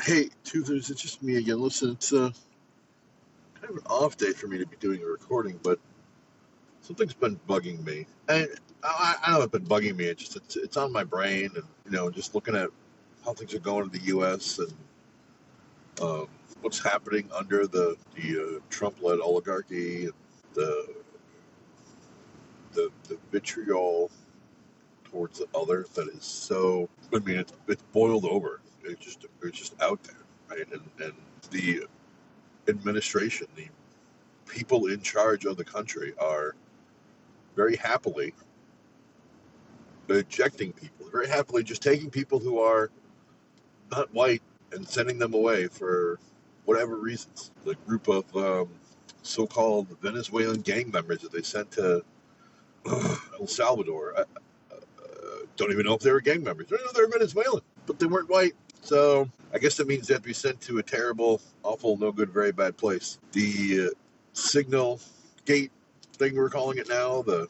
Hey, Toothers, it's just me again. Listen, it's kind of an off day for me to be doing a recording, but something's been bugging me. And I know it's been bugging me. It's on my brain, and just looking at how things are going in the U.S. and um, what's happening under the Trump-led oligarchy, and the the vitriol towards the other that is so. I mean, it's boiled over. It's just out there, right? And the administration, the people in charge of the country are very happily ejecting people, very happily just taking people who are not white and sending them away for whatever reasons. The group of so-called Venezuelan gang members that they sent to El Salvador, I don't even know if they were gang members. I don't know they were Venezuelan, but they weren't white. So I guess that means they have to be sent to a terrible, awful, no good, very bad place. The signal gate thing we're calling it now, the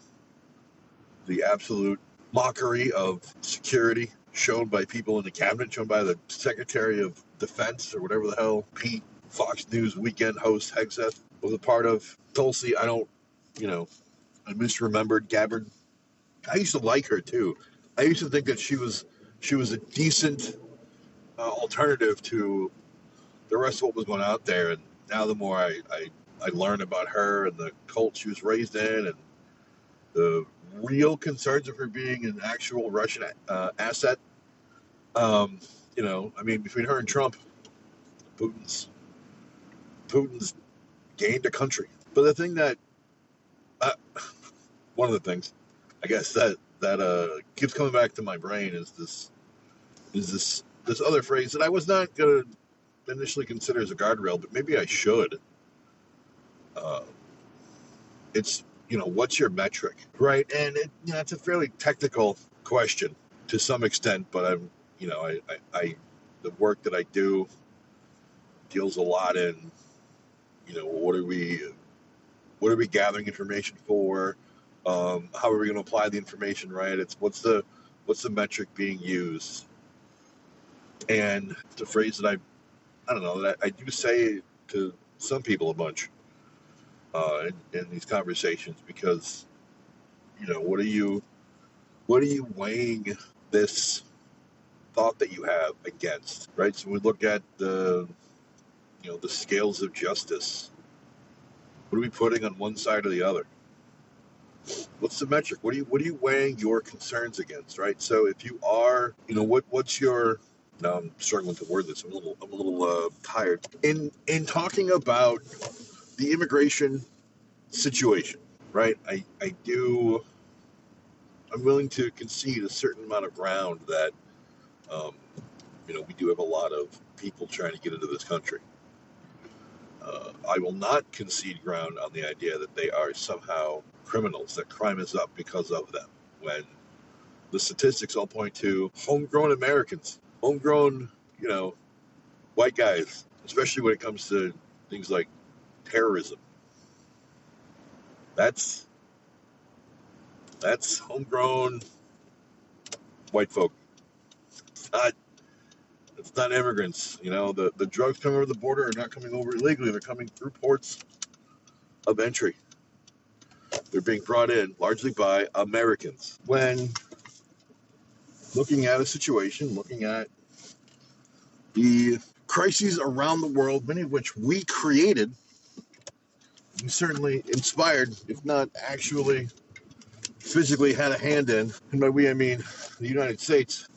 absolute mockery of security shown by people in the cabinet, shown by the Secretary of Defense or whatever the hell Pete, Fox News weekend host Hegseth, was a part of. Tulsi, I misremembered Gabbard. I used to like her too. I used to think that she was a decent alternative to the rest of what was going out there. And now the more I learn about her and the cult she was raised in, and the real concerns of her being an actual Russian asset. Between her and Trump, Putin's gained a country. But the thing that, one of the things, I guess that keeps coming back to my brain is this other phrase that I was not gonna initially consider as a guardrail, but maybe I should. It's what's your metric, right? And it's a fairly technical question to some extent, but I the work that I do deals a lot in what are we gathering information for? How are we going to apply the information, right? It's what's the metric being used? And it's a phrase that I don't know, that I do say to some people a bunch in these conversations, because what are you weighing this thought that you have against, right? So we look at the scales of justice. What are we putting on one side or the other? What's the metric? What are you weighing your concerns against, right? So if you are, what's your, now I'm struggling to word this. I'm a little tired. In talking about the immigration situation, right? I'm willing to concede a certain amount of ground that, we do have a lot of people trying to get into this country. I will not concede ground on the idea that they are somehow criminals, that crime is up because of them, when the statistics all point to homegrown Americans, homegrown, white guys, especially when it comes to things like terrorism. That's homegrown white folk. It's not immigrants. The drugs coming over the border are not coming over illegally. They're coming through ports of entry. They're being brought in largely by Americans. When looking at a situation, looking at the crises around the world, many of which we created, we certainly inspired, if not actually physically had a hand in. And by we, I mean the United States.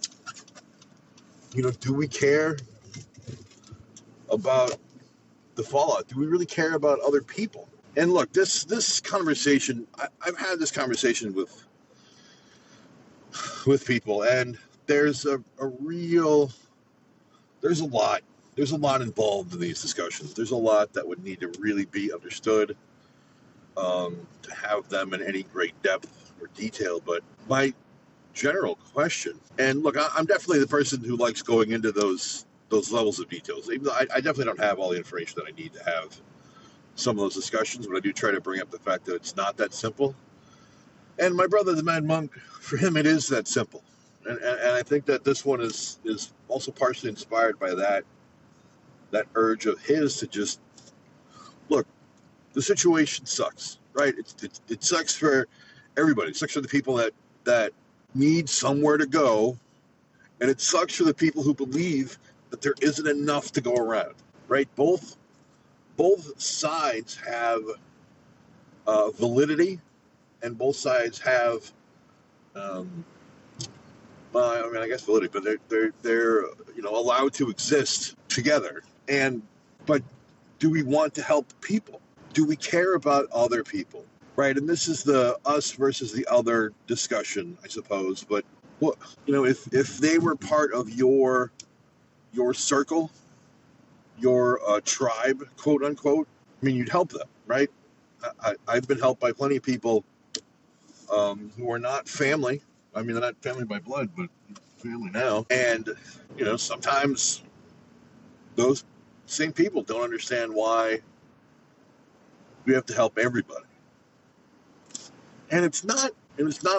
Do we care about the fallout? Do we really care about other people? And look, this conversation, I've had this conversation with people, and there's a lot involved in these discussions. There's a lot that would need to really be understood to have them in any great depth or detail. But my general question, and look, I'm definitely the person who likes going into those levels of details, even though I definitely don't have all the information that I need to have some of those discussions, but I do try to bring up the fact that it's not that simple. And my brother, the Mad Monk, for him it is that simple. And I think that this one is also partially inspired by that that urge of his to just look. The situation sucks, right? It sucks for everybody. It sucks for the people that need somewhere to go, and it sucks for the people who believe that there isn't enough to go around, right? Both sides have validity, and both sides have, well, I mean, I guess validity, but they're allowed to exist together. But do we want to help people? Do we care about other people? Right, and this is the us versus the other discussion, I suppose. But what if they were part of your circle, your tribe, quote unquote, I mean, you'd help them, right? I've been helped by plenty of people who are not family. I mean, they're not family by blood, but family now. And sometimes those same people don't understand why we have to help everybody. And it's not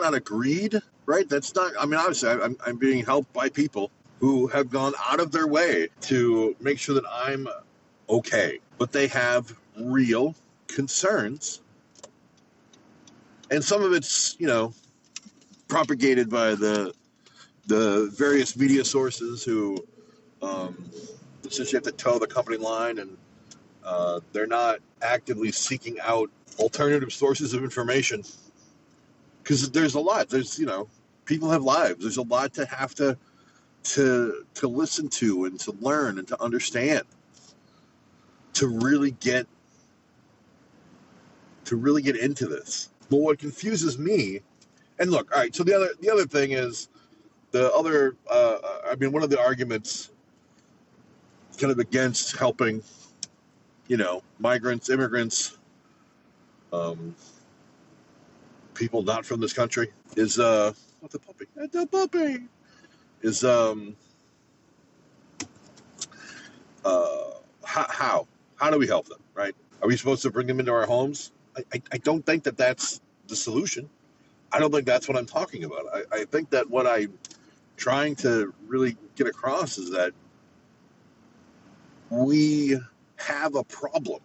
out of greed, right? That's not. I mean, obviously, I'm being helped by people who have gone out of their way to make sure that I'm okay, but they have real concerns, and some of it's propagated by the various media sources who essentially have to toe the company line, and they're not actively seeking out alternative sources of information. Because there's a lot. There's people have lives. There's a lot to have to listen to and to learn and to understand to really get into this. But what confuses me, and look, all right. So the other thing is one of the arguments kind of against helping, migrants, immigrants, people not from this country is the puppy is how do we help them, right? Are we supposed to bring them into our homes? I don't think that that's the solution. I don't think that's what I'm talking about. I think that what I'm trying to really get across is that we have a problem,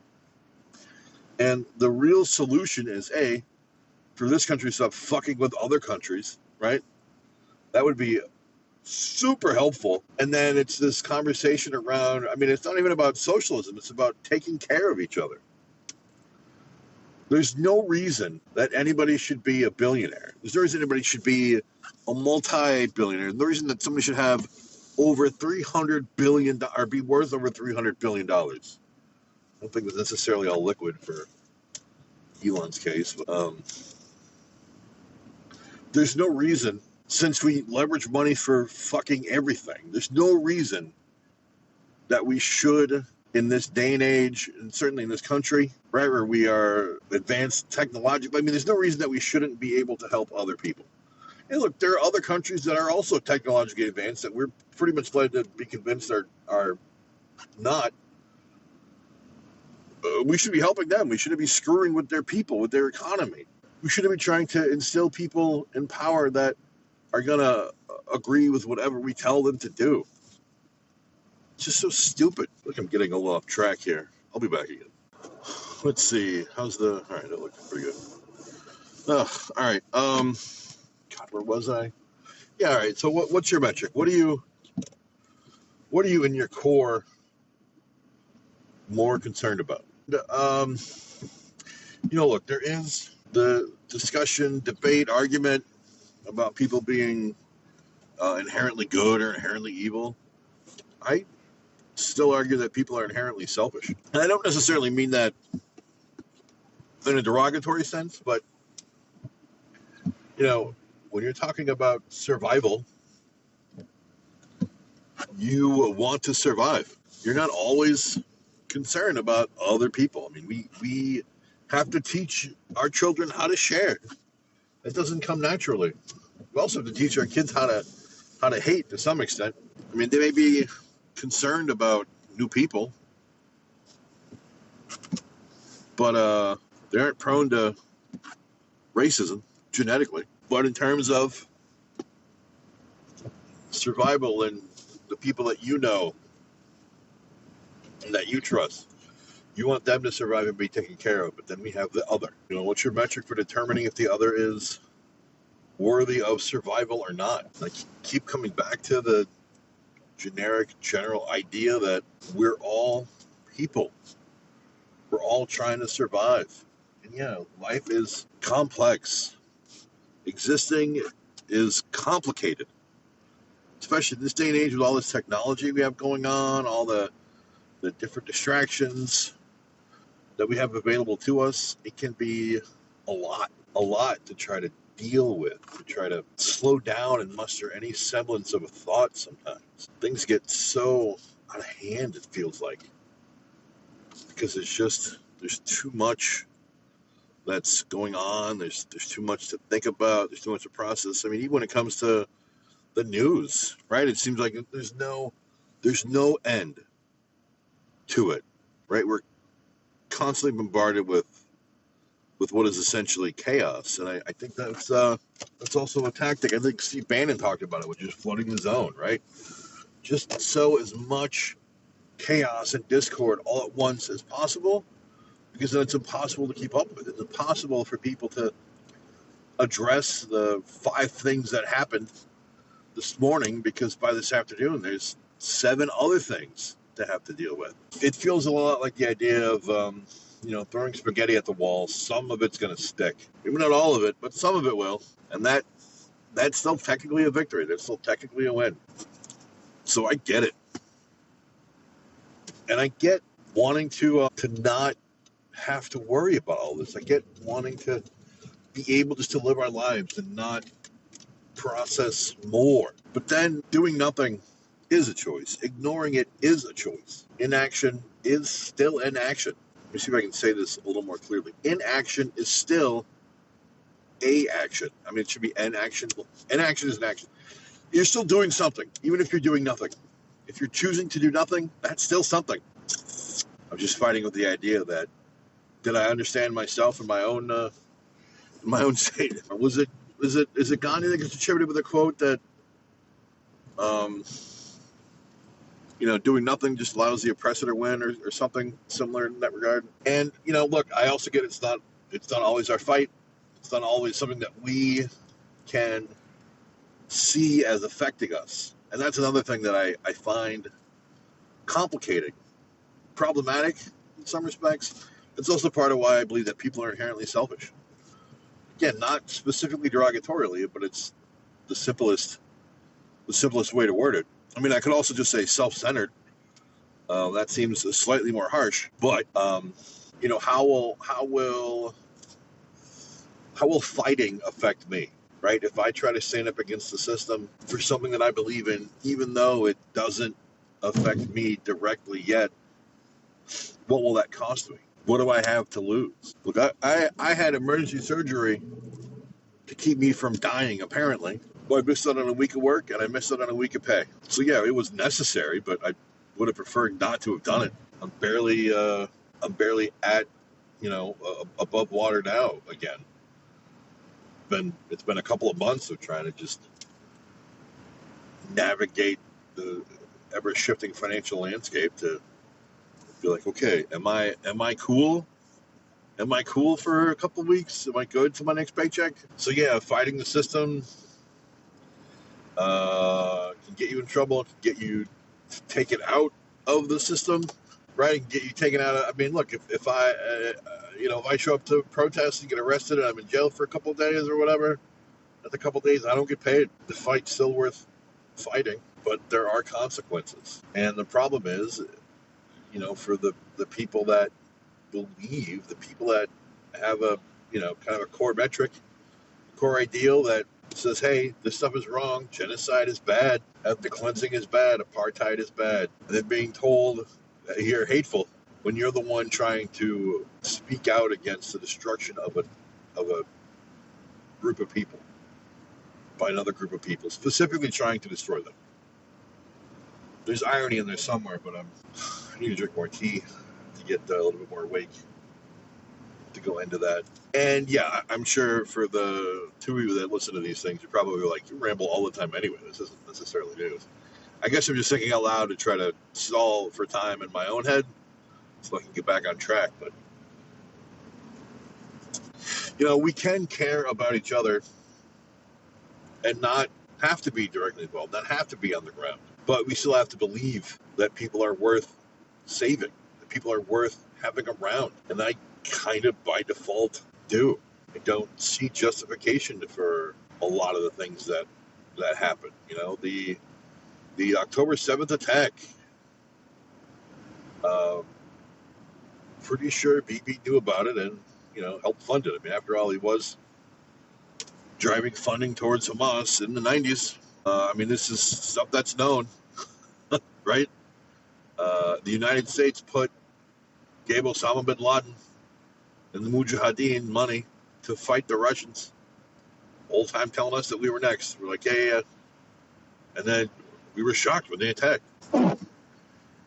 and the real solution is for this country to stop fucking with other countries, right? That would be super helpful. And then it's this conversation around, I mean, it's not even about socialism. It's about taking care of each other. There's no reason that anybody should be a billionaire. There's no reason anybody should be a multi-billionaire. There's no reason that somebody should have over $300 billion or be worth over $300 billion. I don't think it's necessarily all liquid for Elon's case. But, there's no reason, since we leverage money for fucking everything, there's no reason that we should, in this day and age, and certainly in this country, right, where we are advanced technologically, I mean, there's no reason that we shouldn't be able to help other people. And look, there are other countries that are also technologically advanced that we're pretty much led to be convinced are not. We should be helping them. We shouldn't be screwing with their people, with their economy. We shouldn't be trying to instill people in power that are going to agree with whatever we tell them to do. It's just so stupid. Look, I'm getting a little off track here. I'll be back again. Let's see. All right, that looks pretty good. All right. God, where was I? Yeah, all right. So what's your metric? What are you in your core more concerned about? Look, there is the discussion, debate, argument about people being inherently good or inherently evil. I still argue that people are inherently selfish. And I don't necessarily mean that in a derogatory sense, but, when you're talking about survival, you want to survive. You're not always concerned about other people. I mean, we have to teach our children how to share. That doesn't come naturally. We also have to teach our kids how to hate to some extent. I mean, they may be concerned about new people, but they aren't prone to racism genetically. But in terms of survival and the people that and that you trust. You want them to survive and be taken care of, but then we have the other. What's your metric for determining if the other is worthy of survival or not? I keep coming back to the generic, general idea that we're all people. We're all trying to survive. And life is complex. Existing is complicated, especially in this day and age with all this technology we have going on, all the different distractions that we have available to us. It can be a lot to try to deal with, to try to slow down and muster any semblance of a thought sometimes. Things get so out of hand, it feels like, because there's too much that's going on. There's too much to think about. There's too much to process. I mean, even when it comes to the news, right? It seems like there's no end to it, right? We're constantly bombarded with what is essentially chaos, and I think that's also a tactic. I think Steve Bannon talked about it, which is flooding the zone, right? Just sow as much chaos and discord all at once as possible, because then it's impossible to keep up with. It's impossible for people to address the 5 things that happened this morning, because by this afternoon there's 7 other things to have to deal with. It feels a lot like the idea of throwing spaghetti at the wall. Some of it's going to stick, maybe not all of it, but some of it will, and that's still technically a victory. That's still technically a win. So I get it, and I get wanting to not have to worry about all this. I get wanting to be able just to live our lives and not process more. But then doing nothing is a choice. Ignoring it is a choice. Inaction is still inaction. Let me see if I can say this a little more clearly. Inaction is still a action. I mean, it should be an action. Inaction is an action. You're still doing something, even if you're doing nothing. If you're choosing to do nothing, that's still something. I'm just fighting with the idea that, did I understand myself and my own state? Or is it Gandhi that gets attributed with a quote that doing nothing just allows the oppressor to win, or something similar in that regard? And look, I also get it's not always our fight. It's not always something that we can see as affecting us. And that's another thing that I find complicating, problematic in some respects. It's also part of why I believe that people are inherently selfish. Again, not specifically derogatorily, but it's the simplest way to word it. I mean, I could also just say self-centered. That seems slightly more harsh, but how will fighting affect me, right? If I try to stand up against the system for something that I believe in, even though it doesn't affect me directly yet, what will that cost me? What do I have to lose? Look, I had emergency surgery to keep me from dying, apparently. Well, I missed out on a week of work, and I missed out on a week of pay. So yeah, it was necessary, but I would have preferred not to have done it. I'm barely at above water now again. It's been a couple of months of trying to just navigate the ever shifting financial landscape to be like, okay, am I cool? Am I cool for a couple of weeks? Am I good to my next paycheck? So yeah, fighting the system can get you in trouble. It can get you taken out of the system, right? Get you taken out of. I mean, look, if I show up to protest and get arrested and I'm in jail for a couple of days or whatever, after a couple of days I don't get paid. The fight's still worth fighting, but there are consequences. And the problem is, for the people that believe, the people that have a kind of a core metric, core ideal that says, hey, this stuff is wrong, genocide is bad, ethnic cleansing is bad, apartheid is bad. And then being told that you're hateful when you're the one trying to speak out against the destruction of a group of people by another group of people, specifically trying to destroy them. There's irony in there somewhere, but I need to drink more tea to get a little bit more awake to go into that. And yeah, I'm sure for the 2 of you that listen to these things, you're probably like, you ramble all the time anyway. This isn't necessarily news. I guess I'm just thinking out loud to try to stall for time in my own head so I can get back on track. But, we can care about each other and not have to be directly involved, not have to be on the ground. But we still have to believe that people are worth saving, that people are worth having around. And I kind of by default do. I don't see justification for a lot of the things that happen. The October 7th attack. Pretty sure Bibi knew about it and helped fund it. I mean, after all, he was driving funding towards Hamas in the 90s. I mean, this is stuff that's known, right? The United States gave Osama bin Laden and the Mujahideen money to fight the Russians. Whole time telling us that we were next. We're like, yeah. And then we were shocked when they attacked.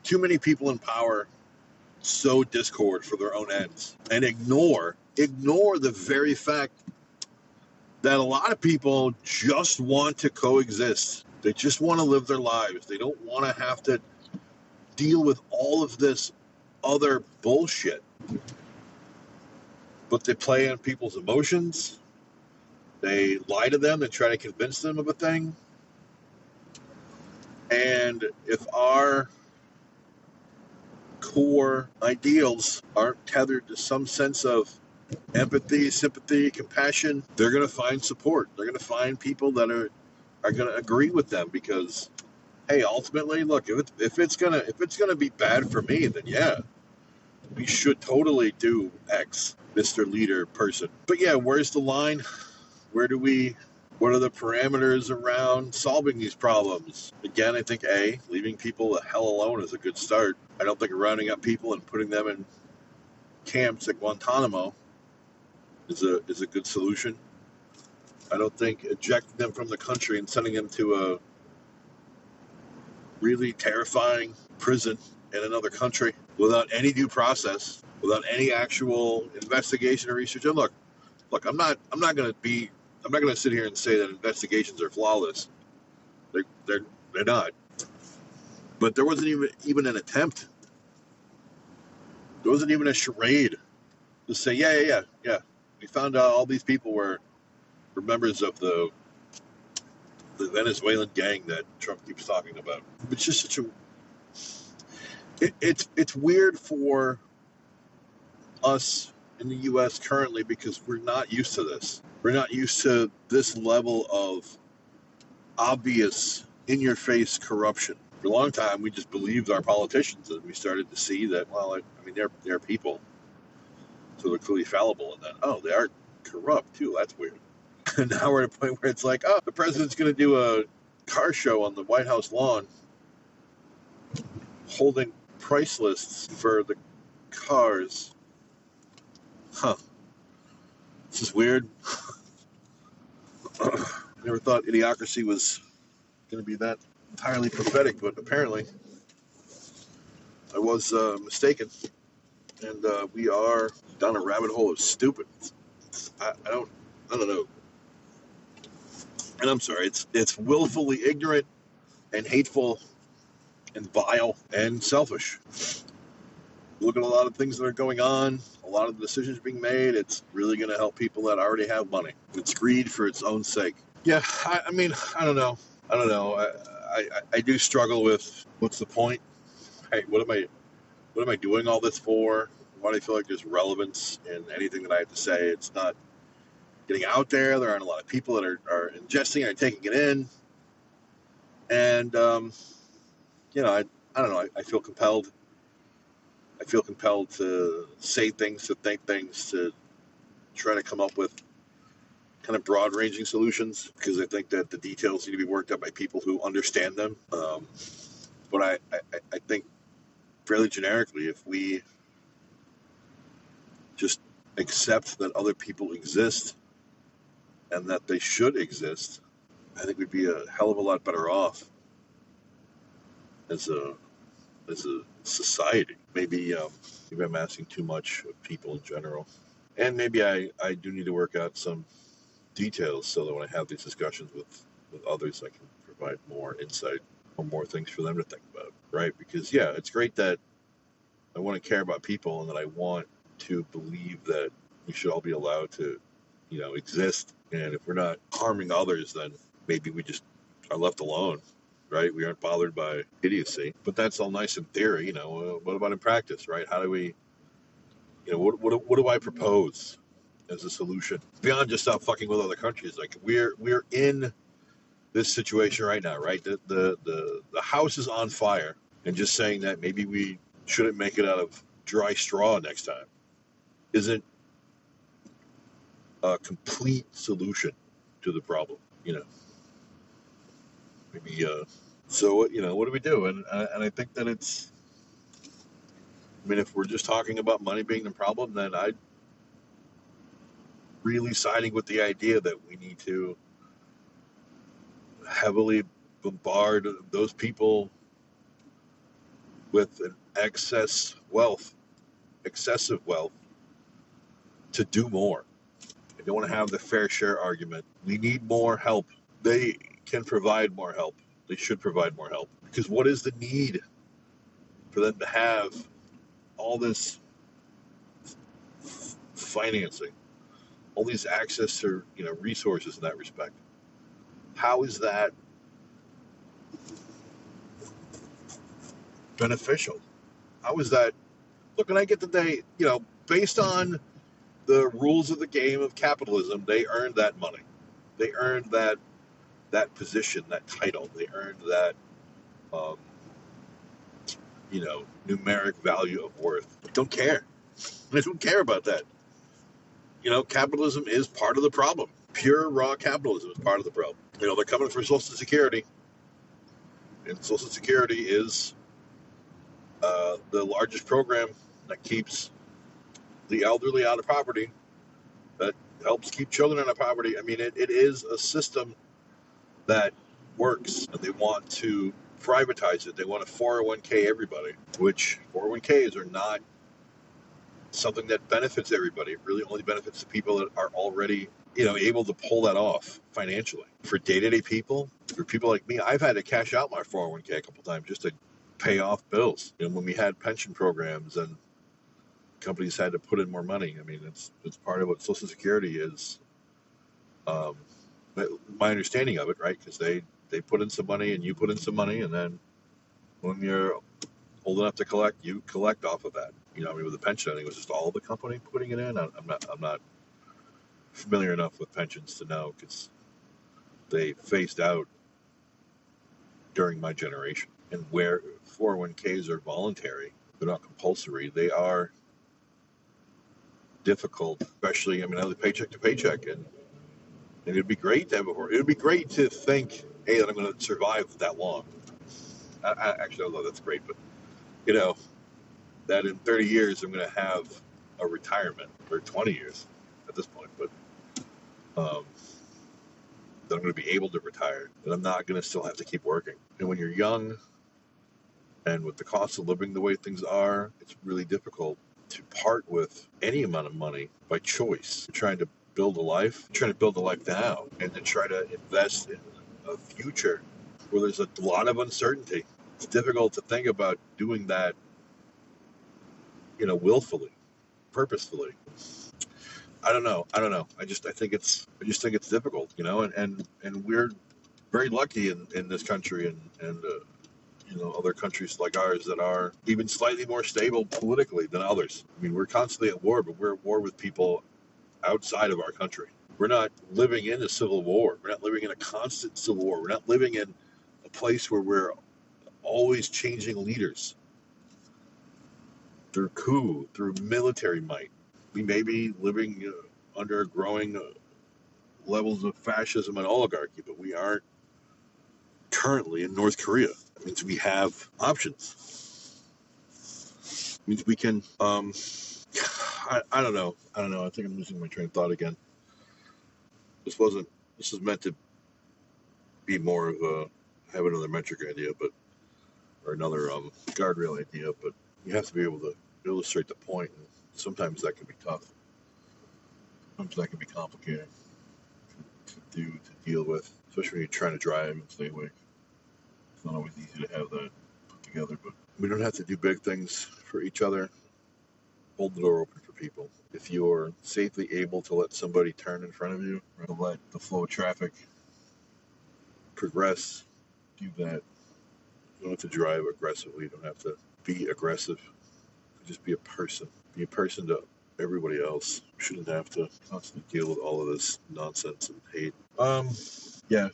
Too many people in power sow discord for their own ends and ignore the very fact that a lot of people just want to coexist. They just want to live their lives. They don't want to have to deal with all of this other bullshit. But they play on people's emotions. They lie to them and try to convince them of a thing. And if our core ideals aren't tethered to some sense of empathy, sympathy, compassion, they're going to find support. They're going to find people that are going to agree with them because, hey, ultimately, look, if it's gonna be bad for me, then yeah, we should totally do X, Mr. Leader person. But yeah, where's the line? What are the parameters around solving these problems? Again, I think leaving people the hell alone is a good start. I don't think rounding up people and putting them in camps at Guantanamo is a good solution. I don't think ejecting them from the country and sending them to a really terrifying prison in another country without any due process, without any actual investigation or research. And look, I'm not going to sit here and say that investigations are flawless. They're not. But there wasn't even an attempt. There wasn't even a charade to say, yeah. We found out all these people were members of the Venezuelan gang that Trump keeps talking about. It's just such a... It's weird for us in the U.S. currently because we're not used to this. We're not used to this level of obvious, in-your-face corruption. For a long time, we just believed our politicians, and we started to see that, they're people, so they're clearly fallible, and then, they are corrupt, too. That's weird. And now we're at a point where it's like, the president's going to do a car show on the White House lawn holding price lists for the cars. This is weird. I never thought Idiocracy was going to be that entirely prophetic, but apparently I was mistaken. And we are down a rabbit hole of stupid. I don't know. And I'm sorry, it's willfully ignorant and hateful and vile and selfish. Look at a lot of things that are going on, a lot of the decisions being made. It's really going to help people that already have money. It's greed for its own sake. Yeah, I don't know. I do struggle with what's the point? Hey, what am I doing all this for? Why do I feel like there's relevance in anything that I have to say? It's not getting out there. There aren't a lot of people that are ingesting and taking it in. And, I don't know. I feel compelled. I feel compelled to say things, to think things, to try to come up with kind of broad-ranging solutions because I think that the details need to be worked out by people who understand them. But I think fairly generically, if we just accept that other people exist and that they should exist, I think we'd be a hell of a lot better off as a society. Maybe I'm asking too much of people in general. And maybe I do need to work out some details so that when I have these discussions with others, I can provide more insight, or more things for them to think about, right? Because yeah, it's great that I want to care about people and that I want to believe that we should all be allowed to, exist. And if we're not harming others, then maybe we just are left alone, right? We aren't bothered by idiocy. But that's all nice in theory, what about in practice, right? How do we, what do I propose as a solution beyond just stop fucking with other countries? Like we're in this situation right now, right? The house is on fire, and just saying that maybe we shouldn't make it out of dry straw next time isn't a complete solution to the problem. Maybe. So what do we do? And I think that it's. I mean, if we're just talking about money being the problem, then I'd really siding with the idea that we need to heavily bombard those people with an excessive wealth to do more. I don't want to have the fair share argument. We need more help. They can provide more help. They should provide more help. Because what is the need for them to have all this financing, all these access to resources in that respect? How is that beneficial? How is that? Look, and I get that they, based on the rules of the game of capitalism, they earned that money. They earned that position, that title. They earned that, numeric value of worth. I don't care. I don't care about that. Capitalism is part of the problem. Pure raw capitalism is part of the problem. They're coming for Social Security, and Social Security is the largest program that keeps the elderly out of poverty, that helps keep children out of poverty. I mean, it is a system that works, and they want to privatize it. They want to 401k everybody, which 401ks are not something that benefits everybody. It really only benefits the people that are already, able to pull that off financially. For day-to-day people, for people like me, I've had to cash out my 401k a couple times just to pay off bills. When we had pension programs and companies had to put in more money, I mean, it's part of what Social Security is. My understanding of it, right? Because they put in some money and you put in some money, and then when you're old enough to collect, you collect off of that. With the pension, I think it was just all the company putting it in. I'm not familiar enough with pensions to know, because they phased out during my generation. And where 401ks are voluntary, they're not compulsory. They are difficult, especially, I was paycheck to paycheck, and it'd be great to have it. It would be great to think, hey, that I'm going to survive that long. Actually, although that's great, but that in 30 years I'm going to have a retirement, or 20 years at this point, but that I'm going to be able to retire, that I'm not going to still have to keep working. And when you're young, and with the cost of living the way things are, it's really difficult to part with any amount of money by choice. You're trying to build a life now, and then try to invest in a future where there's a lot of uncertainty. It's difficult to think about doing that, willfully, purposefully. I don't know. I just think it's difficult, and we're very lucky in this country, and other countries like ours that are even slightly more stable politically than others. I mean, we're constantly at war, but we're at war with people outside of our country. We're not living in a civil war. We're not living in a constant civil war. We're not living in a place where we're always changing leaders through coup, through military might. We may be living under growing levels of fascism and oligarchy, but we aren't currently in North Korea. That means we have options. It means we can, I don't know. I think I'm losing my train of thought again. This is meant to be more of have another metric idea, or another guardrail idea, but you have to be able to illustrate the point, and sometimes that can be tough. Sometimes that can be complicated to deal with, especially when you're trying to drive and stay awake. It's not always easy to have that put together, but we don't have to do big things for each other. Hold the door open for people. If you're safely able to let somebody turn in front of you, or to let the flow of traffic progress, do that. You don't have to drive aggressively. You don't have to be aggressive. Just be a person. Be a person to everybody else. You shouldn't have to constantly deal with all of this nonsense and hate. Yeah,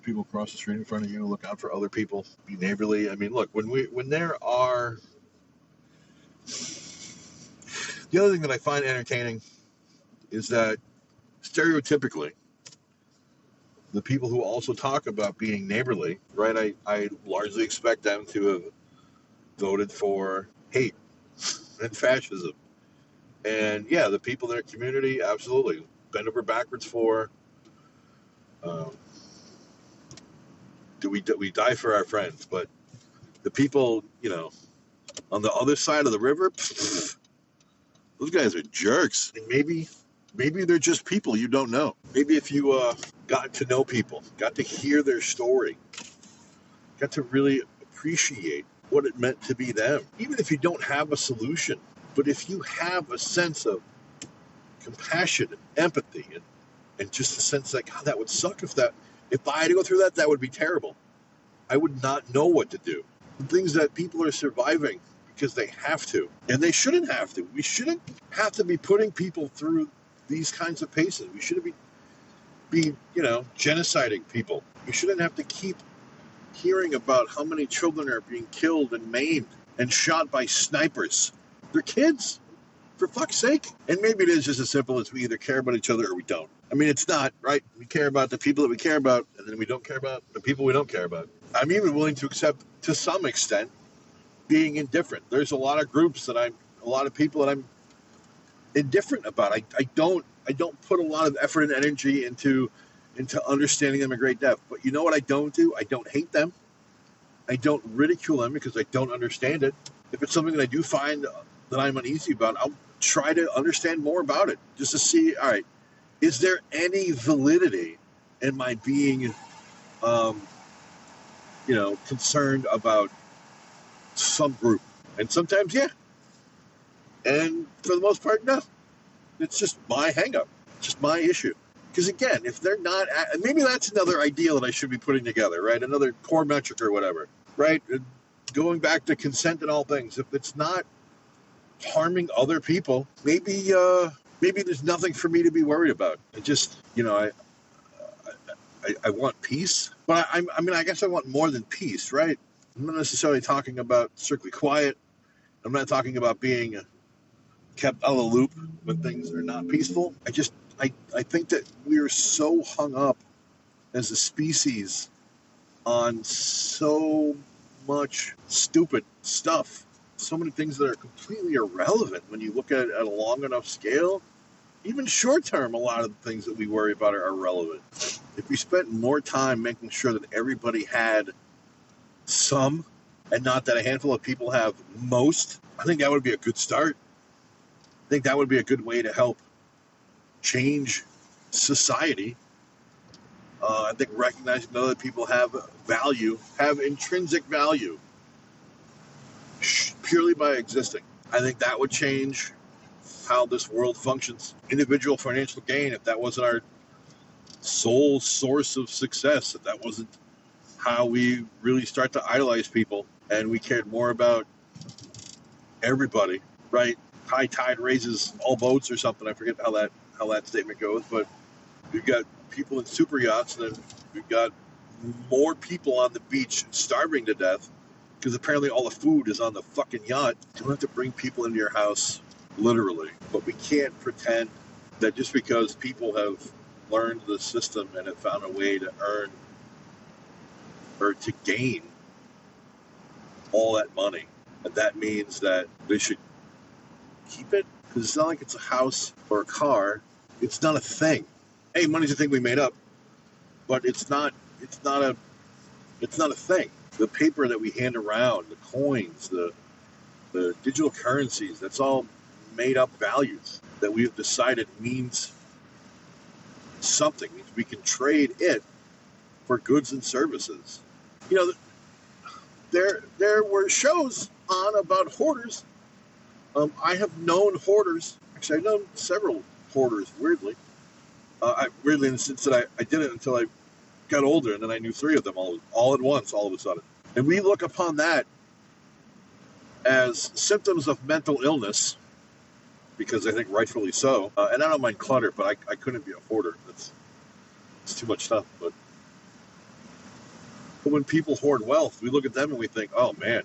people cross the street in front of you. Look out for other people. Be neighborly. I mean, look, when there are. The other thing that I find entertaining is that stereotypically, the people who also talk about being neighborly, right? I largely expect them to have voted for hate and fascism. And yeah, the people in their community, absolutely, bend over backwards for. Do we die for our friends? But the people, on the other side of the river, those guys are jerks. And maybe they're just people you don't know. Maybe if you got to know people, got to hear their story, got to really appreciate what it meant to be them, even if you don't have a solution, but if you have a sense of compassion and empathy and just a sense like, God, that would suck if I had to go through that, that would be terrible. I would not know what to do. The things that people are surviving because they have to, and they shouldn't have to. We shouldn't have to be putting people through these kinds of paces. We shouldn't be genociding people. We shouldn't have to keep hearing about how many children are being killed and maimed and shot by snipers. They're kids, for fuck's sake. And maybe it is just as simple as we either care about each other or we don't. I mean, it's not, right? We care about the people that we care about, and then we don't care about the people we don't care about. I'm even willing to accept, to some extent, being indifferent. There's a lot of groups a lot of people that I'm indifferent about. I don't put a lot of effort and energy into understanding them in great depth. But you know what I don't do? I don't hate them. I don't ridicule them because I don't understand it. If it's something that I do find that I'm uneasy about, I'll try to understand more about it just to see, all right, is there any validity in my being, concerned about some group? And sometimes, yeah. And for the most part, no. It's just my hang-up, just my issue. Because again, if they're not, maybe that's another idea that I should be putting together, right? Another core metric or whatever, right? Going back to consent and all things. If it's not harming other people, maybe there's nothing for me to be worried about. It just, I want peace, but I guess I want more than peace, right? I'm not necessarily talking about strictly quiet. I'm not talking about being kept out of the loop when things are not peaceful. I think that we are so hung up as a species on so much stupid stuff, so many things that are completely irrelevant when you look at it at a long enough scale. Even short term, a lot of the things that we worry about are irrelevant. If we spent more time making sure that everybody had some, and not that a handful of people have most, I think that would be a good start. I think that would be a good way to help change society. I think recognizing that other people have value, have intrinsic value, purely by existing. I think that would change how this world functions. Individual financial gain, if that wasn't our sole source of success, if that wasn't how we really start to idolize people and we cared more about everybody, right? High tide raises all boats or something. I forget how that statement goes, but we've got people in super yachts and then we've got more people on the beach starving to death because apparently all the food is on the fucking yacht. You don't have to bring people into your house literally, but we can't pretend that just because people have learned the system and have found a way to earn or to gain all that money, that means that they should keep it. Because it's not like it's a house or a car. It's not a thing. Hey, money's a thing we made up, but it's not a thing. The paper that we hand around, the coins, the digital currencies, that's all made up values that we have decided means something. Means we can trade it for goods and services. You know, there were shows on about hoarders. I have known hoarders. Actually, I've known several hoarders. Weirdly in the sense that I did it until I got older, and then I knew three of them all at once, all of a sudden. And we look upon that as symptoms of mental illness, because I think rightfully so. And I don't mind clutter, but I couldn't be a hoarder. It's too much stuff. But when people hoard wealth, we look at them and we think, oh man,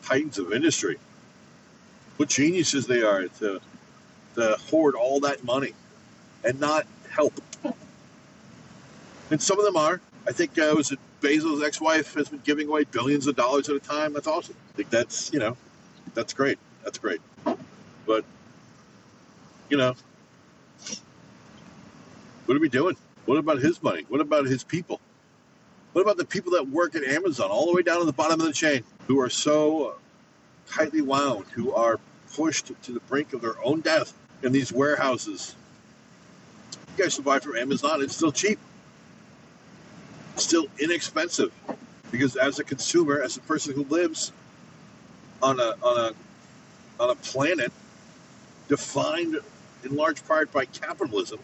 titans of industry. What geniuses they are to hoard all that money and not help. And some of them are. I think was it Bezos' ex-wife has been giving away billions of dollars at a time. That's awesome. I think that's great. That's great. But, what are we doing? What about his money? What about his people? What about the people that work at Amazon all the way down to the bottom of the chain, who are so tightly wound, who are pushed to the brink of their own death in these warehouses? You guys should buy from Amazon. It's still cheap. It's still inexpensive. Because as a consumer, as a person who lives on a planet defined in large part by capitalism,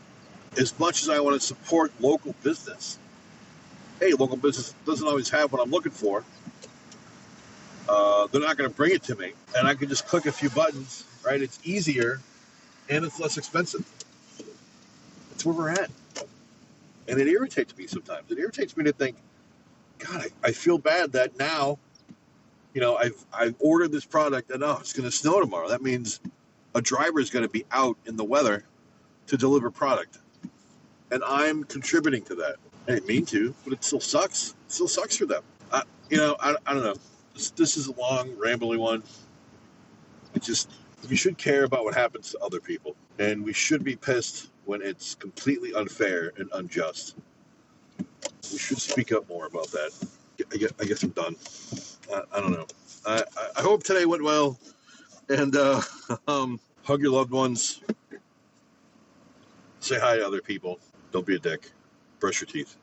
as much as I want to support local business, hey, local business doesn't always have what I'm looking for. They're not going to bring it to me, and I can just click a few buttons, right? It's easier, and it's less expensive. That's where we're at. And it irritates me sometimes. It irritates me to think, God, I feel bad that now, I've ordered this product, and it's going to snow tomorrow. That means a driver is going to be out in the weather to deliver product. And I'm contributing to that. I didn't mean to, but it still sucks. It still sucks for them. I don't know. This is a long, rambly one. We should care about what happens to other people. And we should be pissed when it's completely unfair and unjust. We should speak up more about that. I guess I'm done. I don't know. I hope today went well. And hug your loved ones. Say hi to other people. Don't be a dick. Brush your teeth.